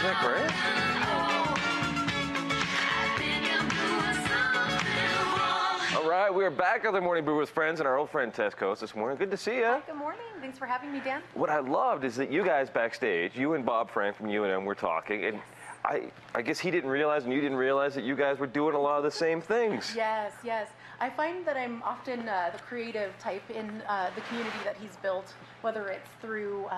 Isn't that great? All right, we are back on the Morning Brew with friends and our old friend Tess Coates this morning. Good to see you. Hi, good morning. Thanks for having me, Dan. What I loved is that you guys backstage, you and Bob Frank from UNM were talking, and I guess he didn't realize and you didn't realize that you guys were doing a lot of the same things. Yes, yes. I find that I'm often the creative type in the community that he's built, whether it's through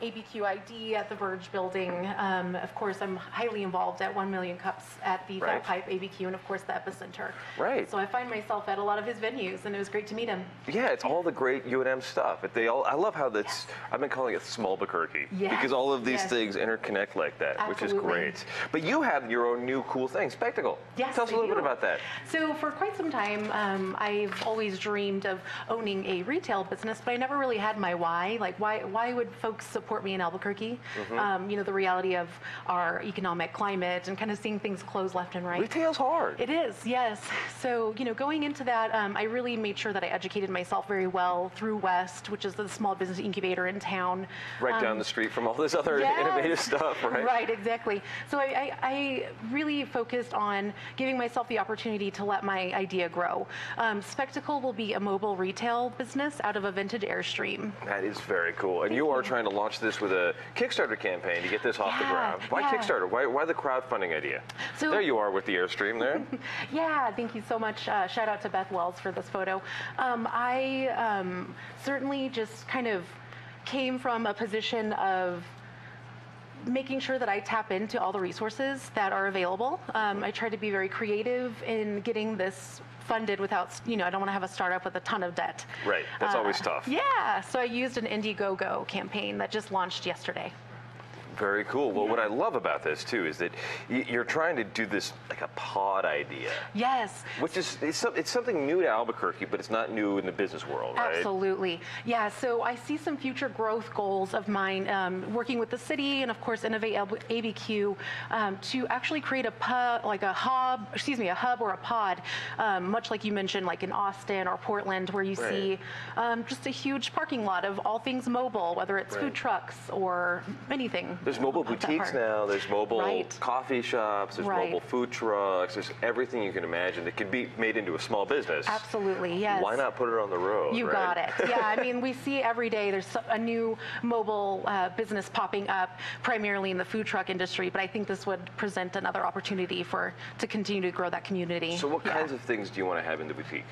ABQID at the Verge building. Of course, I'm highly involved at 1 Million Cups at the Fat Pipe ABQ, and of course the Epicenter. Right. So I find myself at a lot of his venues, and it was great to meet him. Yeah, it's all the great UNM stuff. I love how that's, I've been calling it Smallbuquerque, because all of these things interconnect like that, Absolutely. which is great. But you have your own new cool thing, Spectacle. Yes, Tell us a little bit about that. So for quite some time, I've always dreamed of owning a retail business, but I never really had my why. Like, why would folks support me in Albuquerque? You know, the reality of our economic climate and kind of seeing things close left and right. Retail's hard. It is, yes. So, you know, going into that, I really made sure that I educated myself very well through West, which is the small business incubator in town. Right down the street from all this other innovative stuff, right? Right, exactly. So I really focused on giving myself the opportunity to let my idea grow. Spectacle will be a mobile retail business out of a vintage Airstream. That is very cool. And you are trying to launch this with a Kickstarter campaign to get this off the ground. Why Kickstarter? Why the crowdfunding idea? So, there you are with the Airstream there. Yeah, thank you so much. Shout out to Beth Wells for this photo. I certainly just kind of came from a position of making sure that I tap into all the resources that are available. I try to be very creative in getting this funded without, you know, I don't want to have a startup with a ton of debt. Right, that's always tough. Yeah, so I used an Indiegogo campaign that just launched yesterday. Very cool. Well, what I love about this too is that you're trying to do this like a pod idea. Yes. Which is it's something new to Albuquerque, but it's not new in the business world, right? Absolutely. Yeah. So I see some future growth goals of mine, working with the city and of course Innovate ABQ, to actually create a hub or a pod, much like you mentioned, like in Austin or Portland, where you see just a huge parking lot of all things mobile, whether it's food trucks or anything. There's mobile boutiques now, there's mobile coffee shops, there's mobile food trucks, there's everything you can imagine that can be made into a small business. Absolutely, yes. Why not put it on the road? You got it. Yeah, I mean, we see every day there's a new mobile business popping up, primarily in the food truck industry, but I think this would present another opportunity to continue to grow that community. So what kinds of things do you want to have in the boutique?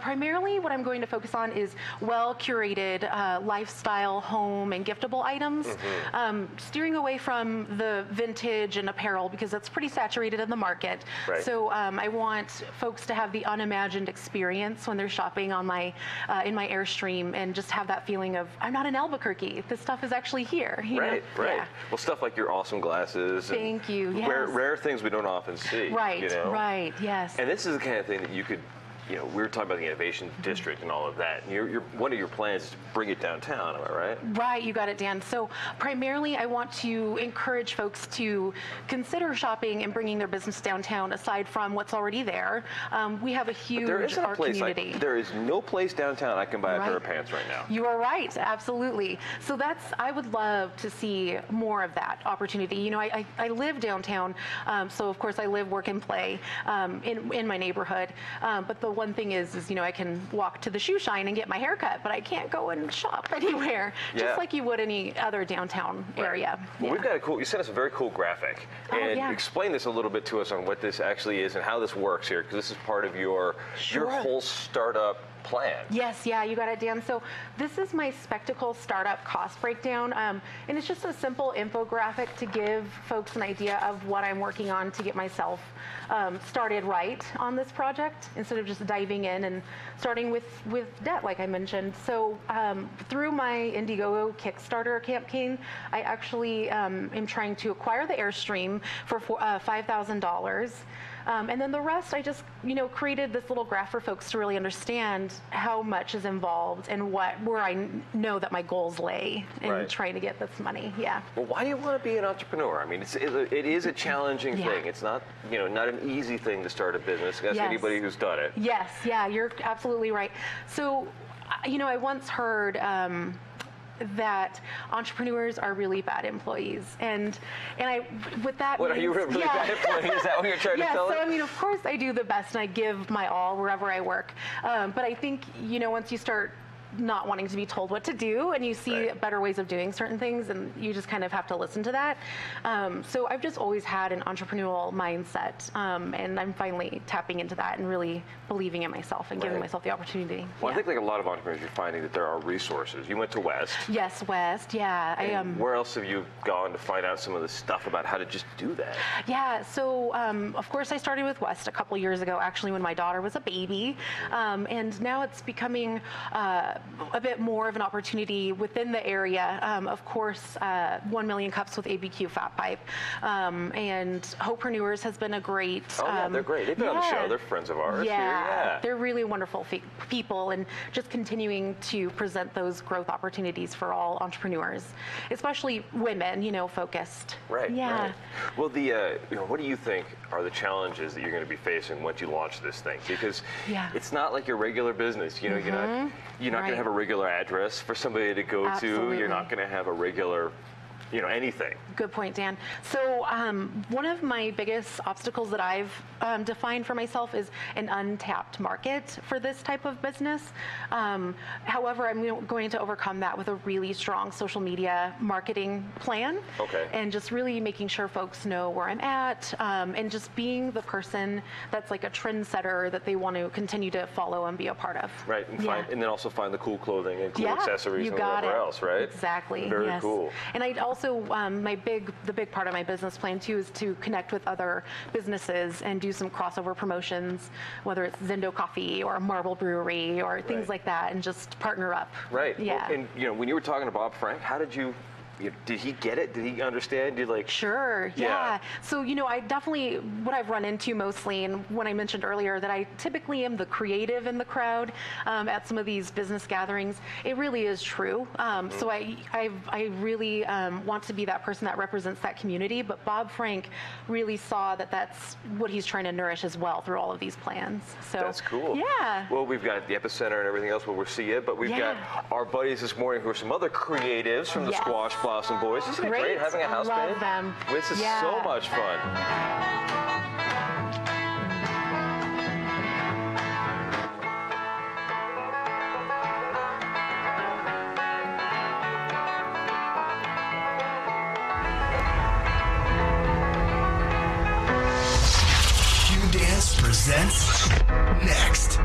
Primarily what I'm going to focus on is well-curated lifestyle, home, and giftable items. Steering away from the vintage and apparel because that's pretty saturated in the market. So I want folks to have the unimagined experience when they're shopping on my in my Airstream and just have that feeling of, I'm not in Albuquerque. This stuff is actually here. You know? Yeah. Well, stuff like your awesome glasses. Thank you. Yes. Rare things we don't often see. Right. You know? Right. Yes. And this is the kind of thing that you could. You know, we were talking about the innovation district and all of that. And one of your plans is to bring it downtown, am I right? Right, you got it, Dan. So primarily, I want to encourage folks to consider shopping and bringing their business downtown. Aside from what's already there, we have a huge art community. There is no place downtown I can buy a pair of pants right now. You are right, absolutely. So I would love to see more of that opportunity. You know, I live downtown, so of course I live, work, and play in my neighborhood. But the one thing is, you know, I can walk to the shoe shine and get my hair cut, but I can't go and shop anywhere, just like you would any other downtown area. Well, we've got you sent us a very cool graphic. And explain this a little bit to us on what this actually is and how this works here, because this is part of your whole startup plan. Yes, yeah, you got it, Dan. So this is my Spectacle startup cost breakdown, and it's just a simple infographic to give folks an idea of what I'm working on to get myself started right on this project, instead of just diving in and starting with debt, like I mentioned. So through my Indiegogo Kickstarter campaign, I actually am trying to acquire the Airstream for $5,000. And then the rest, I just, created this little graph for folks to really understand how much is involved and where I know that my goals lay in trying to get this money. Yeah. Well, why do you want to be an entrepreneur? I mean, it is a challenging thing. It's not, not an easy thing to start a business. Ask anybody who's done it. Yes. Yeah, you're absolutely right. So, I once heard that entrepreneurs are really bad employees, and with that. What, are you really bad employee? Is that what you're trying to tell so us? I mean, of course I do the best and I give my all wherever I work, but I think once you start not wanting to be told what to do and you see better ways of doing certain things, and you just kind of have to listen to that. So I've just always had an entrepreneurial mindset, and I'm finally tapping into that and really believing in myself and giving myself the opportunity. Well, I think like a lot of entrepreneurs, you're finding that there are resources. You went to West. Yes, West, yeah. Where else have you gone to find out some of the stuff about how to just do that? Yeah, so of course I started with West a couple years ago, actually when my daughter was a baby, and now it's becoming a bit more of an opportunity within the area. Of course, 1 Million Cups with ABQ Fat Pipe, and Hopepreneurs has been a great. They're great. They've been on the show. They're friends of ours. Yeah, they're really wonderful people, and just continuing to present those growth opportunities for all entrepreneurs, especially women, focused. Right. Yeah. Right. Well, what do you think are the challenges that you're going to be facing once you launch this thing? Because it's not like your regular business. You're not going to have a regular address for somebody to go to. You're not going to have a regular anything. Good point, Dan. So one of my biggest obstacles that I've defined for myself is an untapped market for this type of business. However, I'm going to overcome that with a really strong social media marketing plan. Okay. And just really making sure folks know where I'm at, and just being the person that's like a trendsetter that they want to continue to follow and be a part of. Right. And then also find the cool clothing and cool accessories and whatever else, right? Exactly. Very cool. And I'd also, the big part of my business plan too is to connect with other businesses and do some crossover promotions, whether it's Zendo Coffee or Marble Brewery or things like that, and just partner up. Right. Yeah. Well, and when you were talking to Bob Frank, how did you? Did he get it? Did he understand? Did like? Sure. Yeah. So I definitely, what I've run into mostly, and when I mentioned earlier that I typically am the creative in the crowd at some of these business gatherings, it really is true. So I really want to be that person that represents that community. But Bob Frank really saw that that's what he's trying to nourish as well through all of these plans. So that's cool. Yeah. Well, we've got the Epicenter and everything else where we'll see it, but we've got our buddies this morning who are some other creatives from the Squash Blossom Boys. Isn't it great having a house band? Love them. This is so much fun. Q Dance presents next.